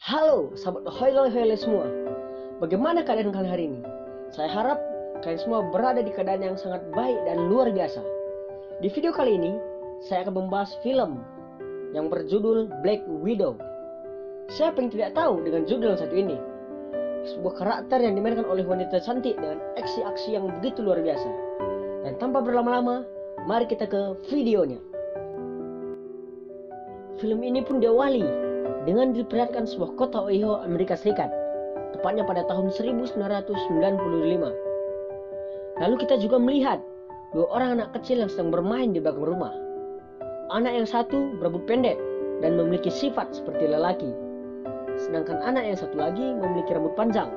Halo sahabat Hoyle semua. Bagaimana keadaan kalian hari ini? Saya harap kalian semua berada di keadaan yang sangat baik dan luar biasa. Di video kali ini saya akan membahas film yang berjudul Black Widow. Siapa yang tidak tahu dengan judul yang satu ini? Sebuah karakter yang dimainkan oleh wanita cantik dengan aksi-aksi yang begitu luar biasa. Dan tanpa berlama-lama, mari kita ke videonya. Film ini pun diawali dengan diperlihatkan sebuah kota Ohio, Amerika Serikat, tepatnya pada tahun 1995. Lalu kita juga melihat dua orang anak kecil yang sedang bermain di belakang rumah. Anak yang satu berambut pendek dan memiliki sifat seperti lelaki, sedangkan anak yang satu lagi memiliki rambut panjang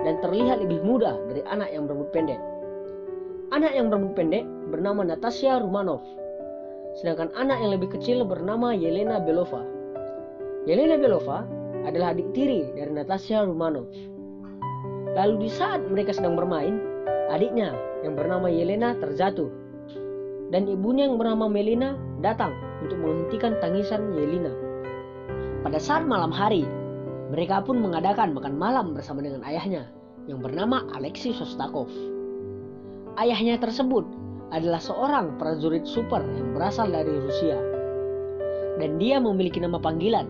dan terlihat lebih muda dari anak yang berambut pendek. Anak yang berambut pendek bernama Natasha Romanoff, sedangkan anak yang lebih kecil bernama Yelena Belova. Yelena Belova adalah adik tiri dari Natasha Romanoff. Lalu di saat mereka sedang bermain, adiknya yang bernama Yelena terjatuh, dan ibunya yang bernama Melina datang untuk menghentikan tangisan Yelena. Pada saat malam hari, mereka pun mengadakan makan malam bersama dengan ayahnya yang bernama Alexei Shostakov. Ayahnya tersebut adalah seorang prajurit super yang berasal dari Rusia, dan dia memiliki nama panggilan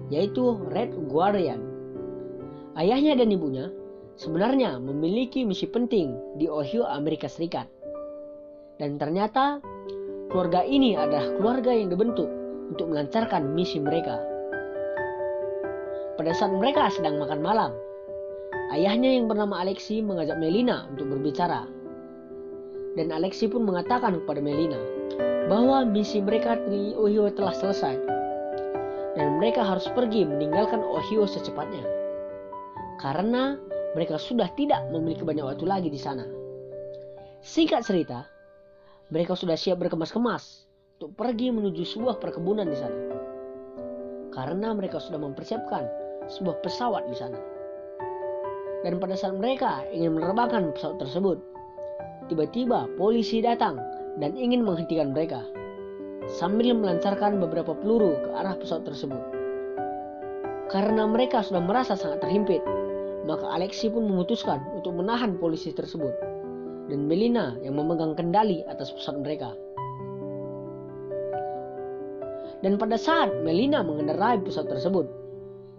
yaitu Red Guardian. Ayahnya dan ibunya sebenarnya memiliki misi penting di Ohio, Amerika Serikat, dan ternyata keluarga ini adalah keluarga yang dibentuk untuk melancarkan misi mereka. Pada saat mereka sedang makan malam, ayahnya yang bernama Alexei mengajak Melina untuk berbicara. Dan Alexei pun mengatakan kepada Melina bahwa misi mereka di Ohio telah selesai dan mereka harus pergi meninggalkan Ohio secepatnya karena mereka sudah tidak memiliki banyak waktu lagi di sana. Singkat cerita, mereka sudah siap berkemas-kemas untuk pergi menuju sebuah perkebunan di sana karena mereka sudah mempersiapkan sebuah pesawat di sana. Dan pada saat mereka ingin menerbangkan pesawat tersebut, tiba-tiba polisi datang dan ingin menghentikan mereka sambil melancarkan beberapa peluru ke arah pesawat tersebut. Karena mereka sudah merasa sangat terhimpit, maka Alexei pun memutuskan untuk menahan polisi tersebut dan Melina yang memegang kendali atas pesawat mereka. Dan pada saat Melina mengendarai pesawat tersebut,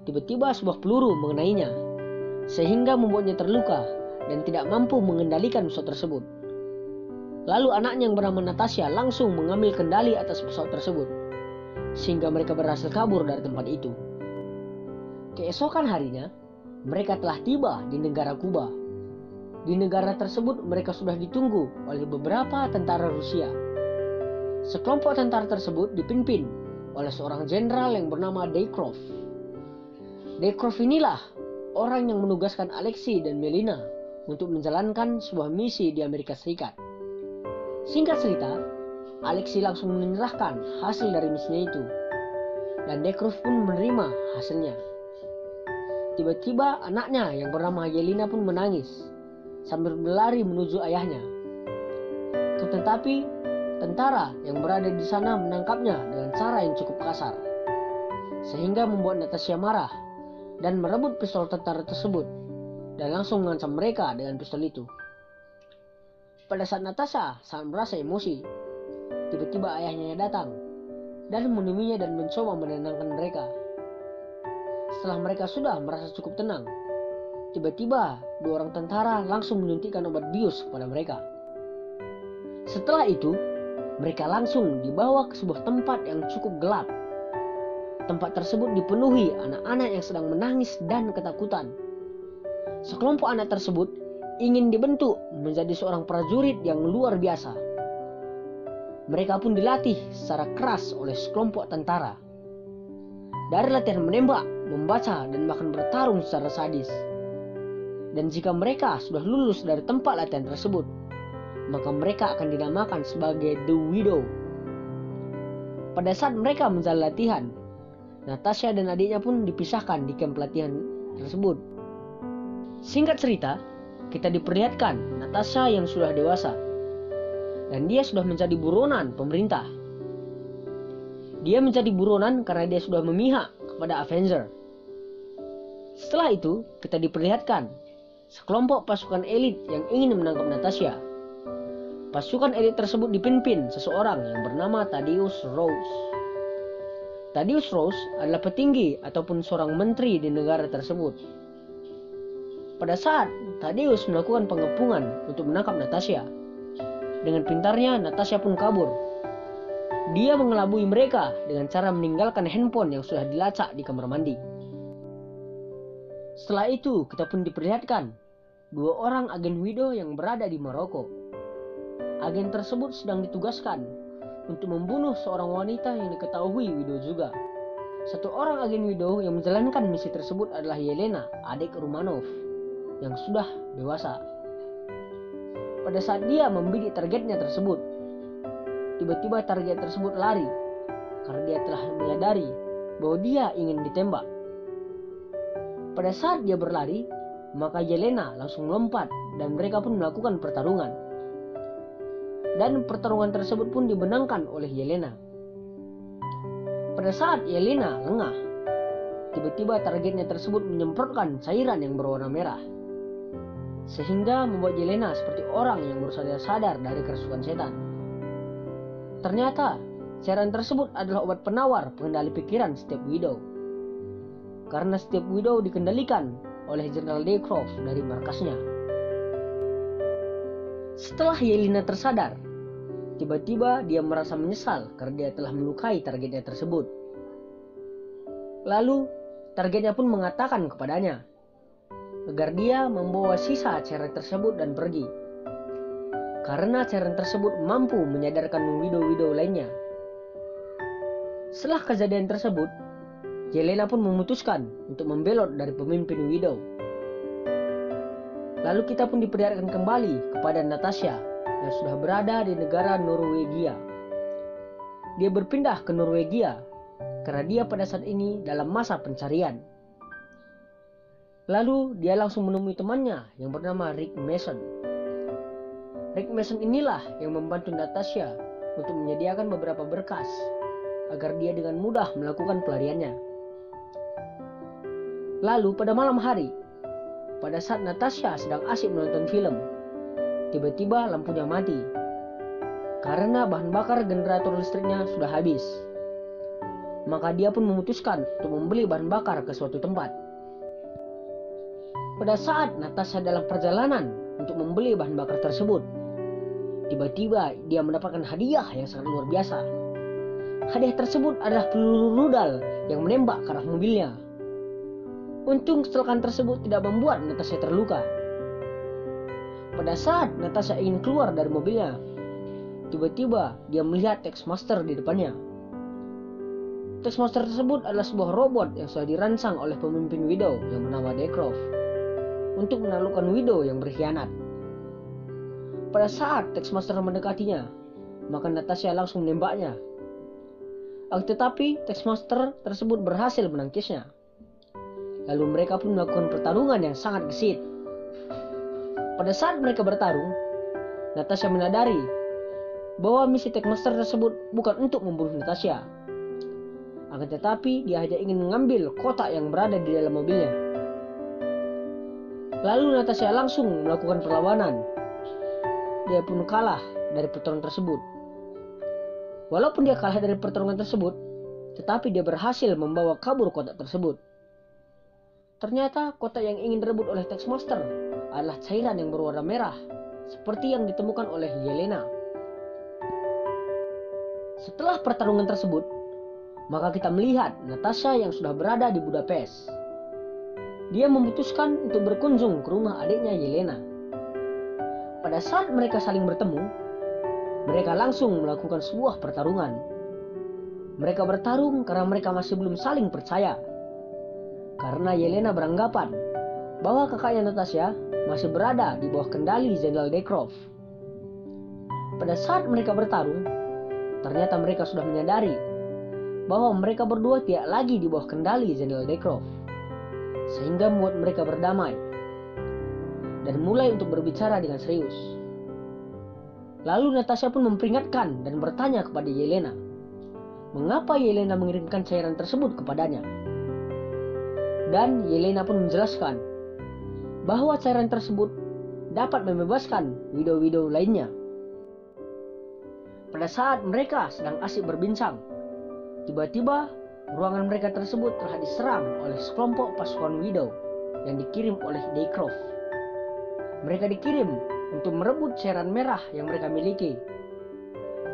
tiba-tiba sebuah peluru mengenainya sehingga membuatnya terluka dan tidak mampu mengendalikan pesawat tersebut. Lalu anaknya yang bernama Natasha langsung mengambil kendali atas pesawat tersebut sehingga mereka berhasil kabur dari tempat itu. Keesokan harinya, mereka telah tiba di negara Kuba. Di negara tersebut mereka sudah ditunggu oleh beberapa tentara Rusia. Sekelompok tentara tersebut dipimpin oleh seorang jenderal yang bernama Daykrov. Daykrov inilah orang yang menugaskan Alexei dan Melina untuk menjalankan sebuah misi di Amerika Serikat. Singkat cerita, Alexei langsung menyerahkan hasil dari misinya itu, dan Daykrov pun menerima hasilnya. Tiba-tiba anaknya yang bernama Yelena pun menangis sambil berlari menuju ayahnya. Tetapi tentara yang berada di sana menangkapnya dengan cara yang cukup kasar, sehingga membuat Natasha marah dan merebut pistol tentara tersebut dan langsung mengancam mereka dengan pistol itu. Pada saat Natasha sangat merasa emosi, tiba-tiba ayahnya datang dan menemuinya dan mencoba menenangkan mereka. Setelah mereka sudah merasa cukup tenang, tiba-tiba dua orang tentara langsung menyuntikkan obat bius kepada mereka. Setelah itu, mereka langsung dibawa ke sebuah tempat yang cukup gelap. Tempat tersebut dipenuhi anak-anak yang sedang menangis dan ketakutan. Sekelompok anak tersebut ingin dibentuk menjadi seorang prajurit yang luar biasa. Mereka pun dilatih secara keras oleh sekelompok tentara. Dari latihan menembak, membaca, dan bahkan bertarung secara sadis. Dan jika mereka sudah lulus dari tempat latihan tersebut, maka mereka akan dinamakan sebagai The Widow. Pada saat mereka menjalani latihan, Natasha dan adiknya pun dipisahkan di kamp latihan tersebut. Singkat cerita, kita diperlihatkan Natasha yang sudah dewasa dan dia sudah menjadi buronan pemerintah. Dia menjadi buronan karena dia sudah memihak kepada Avenger. Setelah itu, kita diperlihatkan sekelompok pasukan elit yang ingin menangkap Natasha. Pasukan elit tersebut dipimpin seseorang yang bernama Thaddeus Rose. Thaddeus Rose adalah petinggi ataupun seorang menteri di negara tersebut. Pada saat Thaddeus melakukan pengepungan untuk menangkap Natasha, dengan pintarnya Natasha pun kabur. Dia mengelabui mereka dengan cara meninggalkan handphone yang sudah dilacak di kamar mandi. Setelah itu, kita pun diperlihatkan dua orang agen Widow yang berada di Maroko. Agen tersebut sedang ditugaskan untuk membunuh seorang wanita yang diketahui Widow juga. Satu orang agen Widow yang menjalankan misi tersebut adalah Yelena, adik Romanov, yang sudah dewasa. Pada saat dia membidik targetnya tersebut, tiba-tiba target tersebut lari karena dia telah menyadari bahwa dia ingin ditembak. Pada saat dia berlari, maka Yelena langsung melompat dan mereka pun melakukan pertarungan. Dan pertarungan tersebut pun dimenangkan oleh Yelena. Pada saat Yelena lengah, tiba-tiba targetnya tersebut menyemprotkan cairan yang berwarna merah, sehingga membuat Yelena seperti orang yang baru sadar dari kerasukan setan. Ternyata cairan tersebut adalah obat penawar pengendali pikiran setiap Widow. Karena setiap Widow dikendalikan oleh Jenderal Daycroft dari markasnya. Setelah Yelena tersadar, tiba-tiba dia merasa menyesal karena dia telah melukai targetnya tersebut. Lalu targetnya pun mengatakan kepadanya agar dia membawa sisa cairan tersebut dan pergi, karena cairan tersebut mampu menyadarkan Widow-Widow lainnya. Setelah kejadian tersebut, Yelena pun memutuskan untuk membelot dari pemimpin Widow. Lalu kita pun diperlihatkan kembali kepada Natasha yang sudah berada di negara Norwegia. Dia berpindah ke Norwegia karena dia pada saat ini dalam masa pencarian. Lalu dia langsung menemui temannya yang bernama Rick Mason. Rick Mason inilah yang membantu Natasha untuk menyediakan beberapa berkas agar dia dengan mudah melakukan pelariannya. Lalu pada malam hari, pada saat Natasha sedang asyik menonton film, tiba-tiba lampunya mati karena bahan bakar generator listriknya sudah habis. Maka dia pun memutuskan untuk membeli bahan bakar ke suatu tempat. Pada saat Natasha dalam perjalanan untuk membeli bahan bakar tersebut, tiba-tiba dia mendapatkan hadiah yang sangat luar biasa. Hadiah tersebut adalah peluru rudal yang menembak ke arah mobilnya. Untung kecelakaan tersebut tidak membuat Natasha terluka. Pada saat Natasha ingin keluar dari mobilnya, tiba-tiba dia melihat Taskmaster di depannya. Taskmaster tersebut adalah sebuah robot yang sudah dirancang oleh pemimpin Widow yang bernama Daycroft untuk menaklukkan Widow yang berkhianat. Pada saat Taskmaster mendekatinya, maka Natasha langsung menembaknya. Tetapi Taskmaster tersebut berhasil menangkisnya. Lalu mereka pun melakukan pertarungan yang sangat gesit. Pada saat mereka bertarung, Natasha menyadari bahwa misi Taskmaster tersebut bukan untuk membunuh Natasha. Akan tetapi dia hanya ingin mengambil kotak yang berada di dalam mobilnya. Lalu Natasha langsung melakukan perlawanan. Dia pun kalah dari pertarungan tersebut. Walaupun dia kalah dari pertarungan tersebut, tetapi dia berhasil membawa kabur kotak tersebut. Ternyata kotak yang ingin direbut oleh Taskmaster adalah cairan yang berwarna merah, seperti yang ditemukan oleh Yelena. Setelah pertarungan tersebut, maka kita melihat Natasha yang sudah berada di Budapest. Dia memutuskan untuk berkunjung ke rumah adiknya Yelena. Pada saat mereka saling bertemu, mereka langsung melakukan sebuah pertarungan. Mereka bertarung karena mereka masih belum saling percaya. Karena Yelena beranggapan bahwa kakaknya Natasha masih berada di bawah kendali Jenderal Daycroft. Pada saat mereka bertarung, ternyata mereka sudah menyadari bahwa mereka berdua tidak lagi di bawah kendali Jenderal Daycroft, sehingga membuat mereka berdamai dan mulai untuk berbicara dengan serius. Lalu Natasha pun memperingatkan dan bertanya kepada Yelena, mengapa Yelena mengirimkan cairan tersebut kepadanya. Dan Yelena pun menjelaskan bahwa cairan tersebut dapat membebaskan widow-widow lainnya. Pada saat mereka sedang asik berbincang, tiba-tiba ruangan mereka tersebut telah diserang oleh sekelompok pasukan widow yang dikirim oleh Daycroft. Mereka dikirim untuk merebut cairan merah yang mereka miliki.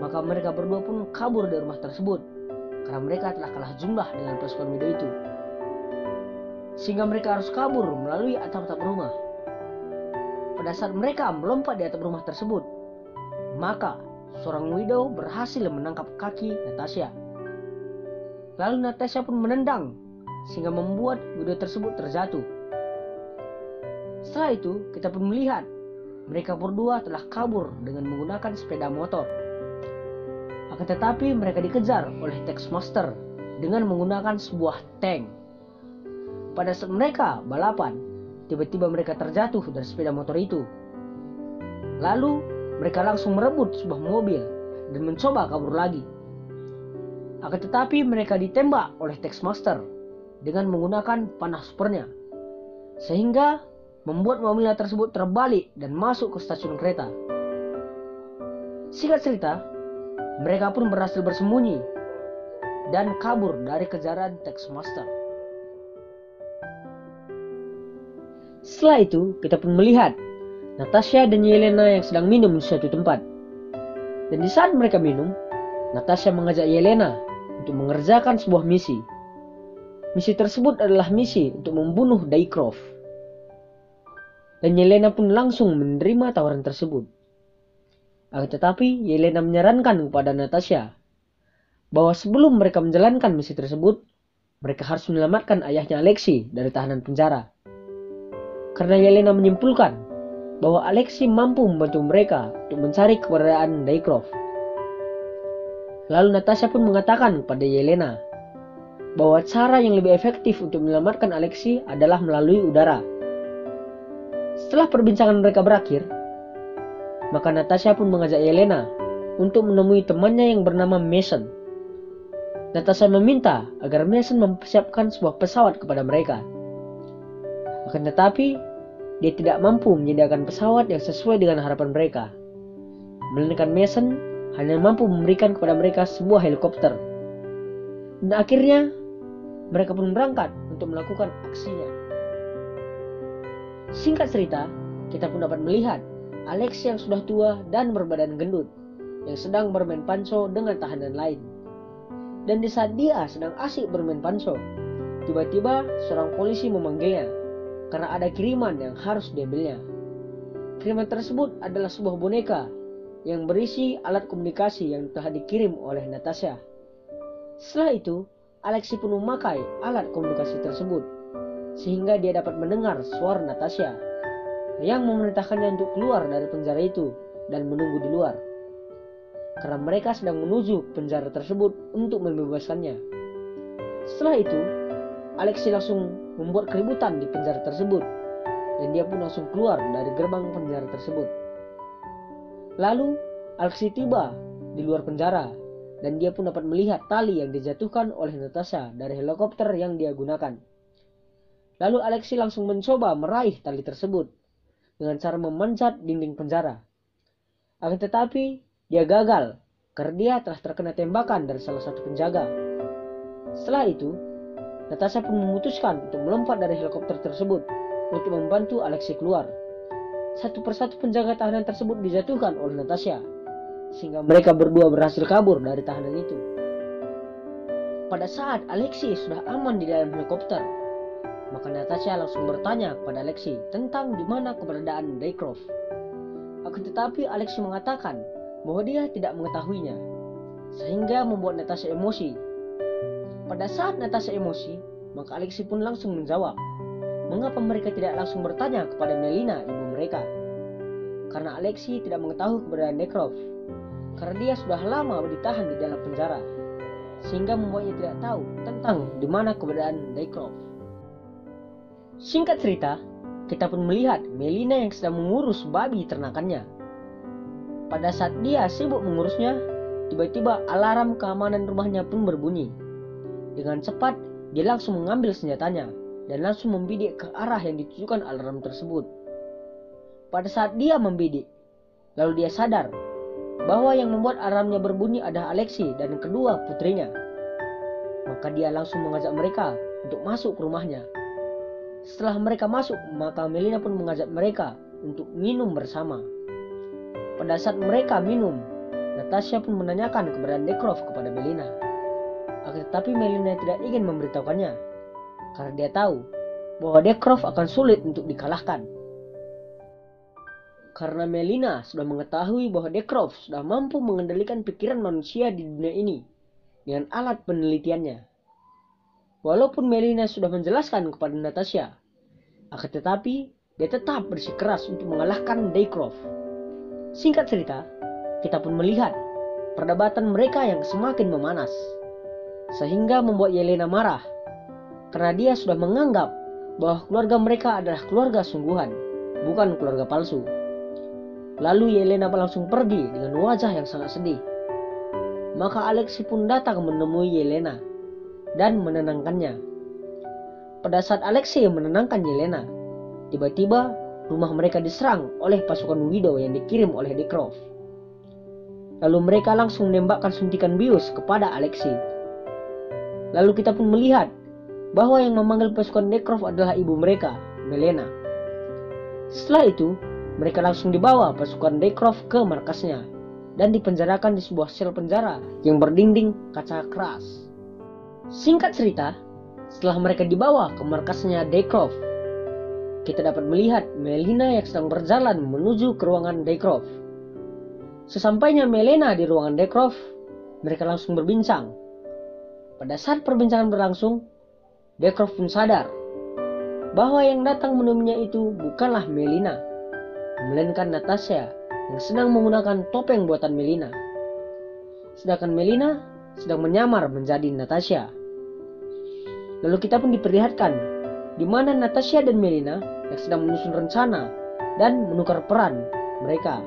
Maka mereka berdua pun kabur dari rumah tersebut karena mereka telah kalah jumlah dengan pasukan widow itu. Sehingga mereka harus kabur melalui atap-atap rumah. Pada saat mereka melompat di atap rumah tersebut, maka seorang widow berhasil menangkap kaki Natasha. Lalu Natasha pun menendang sehingga membuat widow tersebut terjatuh. Setelah itu kita pun melihat mereka berdua telah kabur dengan menggunakan sepeda motor. Akan tetapi mereka dikejar oleh Taskmaster dengan menggunakan sebuah tank. Pada saat mereka balapan, tiba-tiba mereka terjatuh dari sepeda motor itu. Lalu mereka langsung merebut sebuah mobil dan mencoba kabur lagi. Akan tetapi mereka ditembak oleh Taskmaster dengan menggunakan panah supernya, sehingga membuat mobilnya tersebut terbalik dan masuk ke stasiun kereta. Singkat cerita, mereka pun berhasil bersembunyi dan kabur dari kejaran Taskmaster. Setelah itu, kita pun melihat Natasha dan Yelena yang sedang minum di suatu tempat. Dan di saat mereka minum, Natasha mengajak Yelena untuk mengerjakan sebuah misi. Misi tersebut adalah misi untuk membunuh Daycroft. Dan Yelena pun langsung menerima tawaran tersebut. Akan tetapi, Yelena menyarankan kepada Natasha bahwa sebelum mereka menjalankan misi tersebut, mereka harus menyelamatkan ayahnya Alexei dari tahanan penjara. Karena Yelena menyimpulkan bahwa Alexei mampu membantu mereka untuk mencari keberadaan Daycroft. Lalu Natasha pun mengatakan kepada Yelena bahwa cara yang lebih efektif untuk menyelamatkan Alexei adalah melalui udara. Setelah perbincangan mereka berakhir, maka Natasha pun mengajak Yelena untuk menemui temannya yang bernama Mason. Natasha meminta agar Mason mempersiapkan sebuah pesawat kepada mereka. Akan tetapi, dia tidak mampu menyediakan pesawat yang sesuai dengan harapan mereka. Melainkan Mason hanya mampu memberikan kepada mereka sebuah helikopter. Dan akhirnya, mereka pun berangkat untuk melakukan aksinya. Singkat cerita, kita pun dapat melihat Alexei yang sudah tua dan berbadan gendut, yang sedang bermain panco dengan tahanan lain. Dan di saat dia sedang asik bermain panco, tiba-tiba seorang polisi memanggilnya karena ada kiriman yang harus diambilnya. Kiriman tersebut adalah sebuah boneka yang berisi alat komunikasi yang telah dikirim oleh Natasha. Setelah itu, Alexei pun memakai alat komunikasi tersebut, sehingga dia dapat mendengar suara Natasha yang memerintahkannya untuk keluar dari penjara itu dan menunggu di luar. Karena mereka sedang menuju penjara tersebut untuk membebaskannya. Setelah itu, Alexei langsung membuat keributan di penjara tersebut, dan dia pun langsung keluar dari gerbang penjara tersebut. Lalu, Alexei tiba di luar penjara, dan dia pun dapat melihat tali yang dijatuhkan oleh Natasha dari helikopter yang dia gunakan. Lalu Alexei langsung mencoba meraih tali tersebut dengan cara memanjat dinding penjara. Akan tetapi, dia gagal karena dia telah terkena tembakan dari salah satu penjaga. Setelah itu, Natasha pun memutuskan untuk melompat dari helikopter tersebut untuk membantu Alexei keluar. Satu persatu penjaga tahanan tersebut dijatuhkan oleh Natasha, sehingga mereka berdua berhasil kabur dari tahanan itu. Pada saat Alexei sudah aman di dalam helikopter, maka Natasha langsung bertanya kepada Alexei tentang di mana keberadaan Daycroft. Akan tetapi Alexei mengatakan bahwa dia tidak mengetahuinya, sehingga membuat Natasha emosi. Pada saat Natasha emosi, maka Alexei pun langsung menjawab, mengapa mereka tidak langsung bertanya kepada Melina, ibu mereka. Karena Alexei tidak mengetahui keberadaan Daycroft, karena dia sudah lama ditahan di dalam penjara, sehingga membuatnya tidak tahu tentang di mana keberadaan Daycroft. Singkat cerita, kita pun melihat Melina yang sedang mengurus babi ternakannya. Pada saat dia sibuk mengurusnya, tiba-tiba alarm keamanan rumahnya pun berbunyi. Dengan cepat, dia langsung mengambil senjatanya dan langsung membidik ke arah yang ditujukan alarm tersebut. Pada saat dia membidik, lalu dia sadar bahwa yang membuat alarmnya berbunyi adalah Alexei dan kedua putrinya. Maka dia langsung mengajak mereka untuk masuk ke rumahnya. Setelah mereka masuk, maka Melina pun mengajak mereka untuk minum bersama. Pada saat mereka minum, Natasha pun menanyakan keberadaan Dekrov kepada Melina. Akan tetapi Melina tidak ingin memberitahukannya, karena dia tahu bahwa Dekrov akan sulit untuk dikalahkan. Karena Melina sudah mengetahui bahwa Dekrov sudah mampu mengendalikan pikiran manusia di dunia ini dengan alat penelitiannya. Walaupun Melina sudah menjelaskan kepada Natasha, akan tetapi dia tetap bersikeras untuk mengalahkan Dekrov. Singkat cerita, kita pun melihat perdebatan mereka yang semakin memanas, sehingga membuat Yelena marah karena dia sudah menganggap bahwa keluarga mereka adalah keluarga sungguhan, bukan keluarga palsu. Lalu Yelena langsung pergi dengan wajah yang sangat sedih. Maka Alexei pun datang menemui Yelena dan menenangkannya. Pada saat Alexei menenangkan Yelena, tiba-tiba rumah mereka diserang oleh pasukan Widow yang dikirim oleh Dekrov. Lalu mereka langsung menembakkan suntikan bius kepada Alexei. Lalu kita pun melihat bahwa yang memanggil pasukan Dekrov adalah ibu mereka, Melena. Setelah itu, mereka langsung dibawa pasukan Dekrov ke markasnya dan dipenjarakan di sebuah sel penjara yang berdinding kaca keras. Singkat cerita, setelah mereka dibawa ke markasnya Dekrov, kita dapat melihat Melina yang sedang berjalan menuju ke ruangan Dekrov. Sesampainya Melena di ruangan Dekrov, mereka langsung berbincang. Pada saat perbincangan berlangsung, Dekrov pun sadar bahwa yang datang menemuinya itu bukanlah Melina, melainkan Natasha yang sedang menggunakan topeng buatan Melina. Sedangkan Melina sedang menyamar menjadi Natasha. Lalu kita pun diperlihatkan di mana Natasha dan Melina yang sedang menyusun rencana dan menukar peran mereka.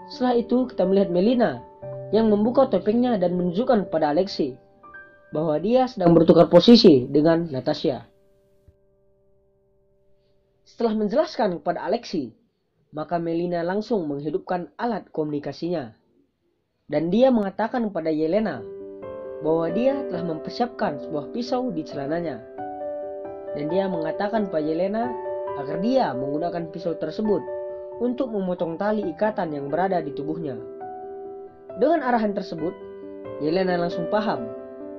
Setelah itu kita melihat Melina yang membuka topengnya dan menunjukkan kepada Alexei bahwa dia sedang bertukar posisi dengan Natasha. Setelah menjelaskan kepada Alexei, maka Melina langsung menghidupkan alat komunikasinya. Dan dia mengatakan kepada Yelena bahwa dia telah mempersiapkan sebuah pisau di celananya. Dan dia mengatakan kepada Yelena agar dia menggunakan pisau tersebut untuk memotong tali ikatan yang berada di tubuhnya. Dengan arahan tersebut, Yelena langsung paham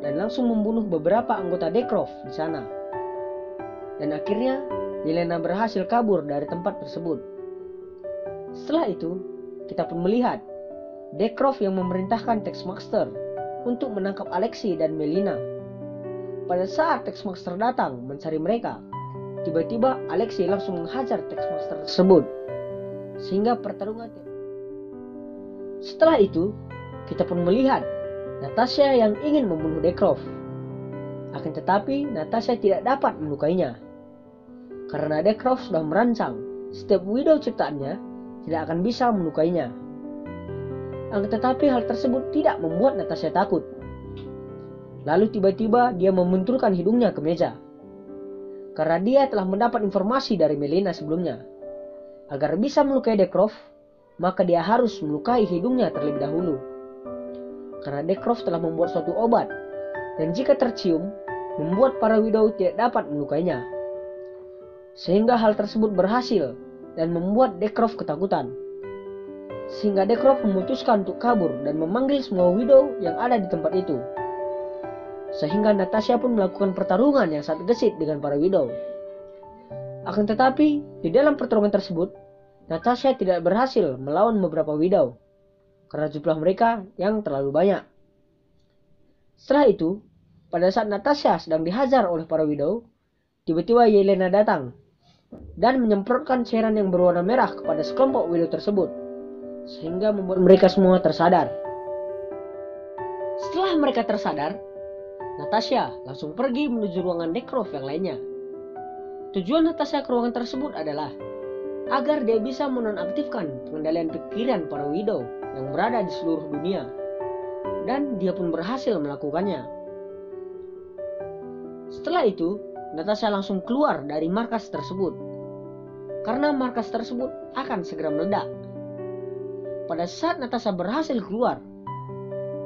dan langsung membunuh beberapa anggota Dekrov di sana. Dan akhirnya Yelena berhasil kabur dari tempat tersebut. Setelah itu, kita pun melihat Dekrov yang memerintahkan Taskmaster untuk menangkap Alexei dan Melina. Pada saat Taskmaster datang mencari mereka, tiba-tiba Alexei langsung menghajar Taskmaster tersebut, sehingga pertarungan. Setelah itu, kita pun melihat Natasha yang ingin membunuh Dekrov. Akan tetapi Natasha tidak dapat melukainya, karena Dekrov sudah merancang setiap widow ciptaannya tidak akan bisa melukainya. Akan tetapi hal tersebut tidak membuat Natasha takut. Lalu tiba-tiba dia membentulkan hidungnya ke meja, karena dia telah mendapat informasi dari Melina sebelumnya. Agar bisa melukai Dekrov, maka dia harus melukai hidungnya terlebih dahulu. Karena Dekrov telah membuat suatu obat, dan jika tercium, membuat para widow tidak dapat melukainya. Sehingga hal tersebut berhasil dan membuat Dekrov ketakutan. Sehingga Dekrov memutuskan untuk kabur dan memanggil semua widow yang ada di tempat itu. Sehingga Natasha pun melakukan pertarungan yang sangat gesit dengan para widow. Akan tetapi, di dalam pertarungan tersebut, Natasha tidak berhasil melawan beberapa widow karena jumlah mereka yang terlalu banyak. Setelah itu, pada saat Natasha sedang dihajar oleh para widow, tiba-tiba Yelena datang dan menyemprotkan cairan yang berwarna merah kepada sekelompok widow tersebut, sehingga membuat mereka semua tersadar. Setelah mereka tersadar, Natasha langsung pergi menuju ruangan Dekrov yang lainnya. Tujuan Natasha ke ruangan tersebut adalah agar dia bisa menonaktifkan pengendalian pikiran para widow yang berada di seluruh dunia. Dan dia pun berhasil melakukannya. Setelah itu, Natasha langsung keluar dari markas tersebut, karena markas tersebut akan segera meledak. Pada saat Natasha berhasil keluar,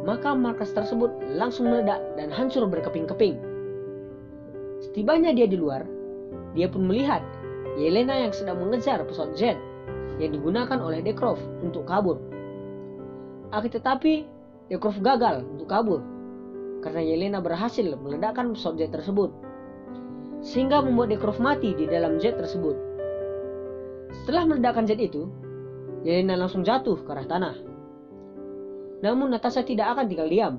maka markas tersebut langsung meledak dan hancur berkeping-keping. Setibanya dia di luar, dia pun melihat Yelena yang sedang mengejar pesawat jet yang digunakan oleh Dekrov untuk kabur. Akan tetapi Dekrov gagal untuk kabur karena Yelena berhasil meledakkan pesawat jet tersebut, sehingga membuat Dekrov mati di dalam jet tersebut. Setelah meledakkan jet itu, Yelena langsung jatuh ke arah tanah. Namun Natasha tidak akan tinggal diam.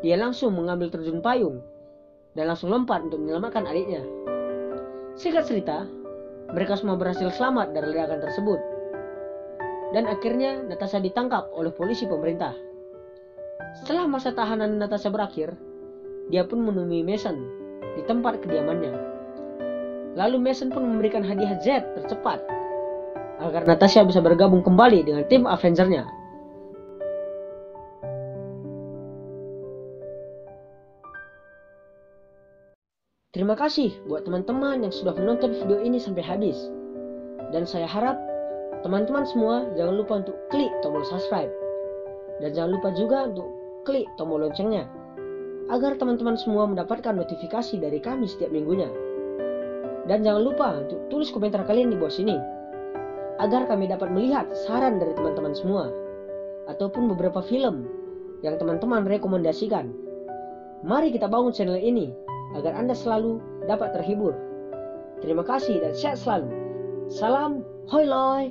Dia langsung mengambil terjun payung dan langsung lompat untuk menyelamatkan adiknya. Singkat cerita, mereka semua berhasil selamat dari ledakan tersebut. Dan akhirnya Natasha ditangkap oleh polisi pemerintah. Setelah masa tahanan Natasha berakhir, dia pun menemui Mason di tempat kediamannya. Lalu Mason pun memberikan hadiah jet tercepat agar Natasha bisa bergabung kembali dengan tim Avenger-nya. Terima kasih buat teman-teman yang sudah menonton video ini sampai habis. Dan saya harap teman-teman semua jangan lupa untuk klik tombol subscribe. Dan jangan lupa juga untuk klik tombol loncengnya, agar teman-teman semua mendapatkan notifikasi dari kami setiap minggunya. Dan jangan lupa untuk tulis komentar kalian di bawah sini, agar kami dapat melihat saran dari teman-teman semua, ataupun beberapa film yang teman-teman rekomendasikan. Mari kita bangun channel ini agar Anda selalu dapat terhibur. Terima kasih dan sehat selalu. Salam hoi loi.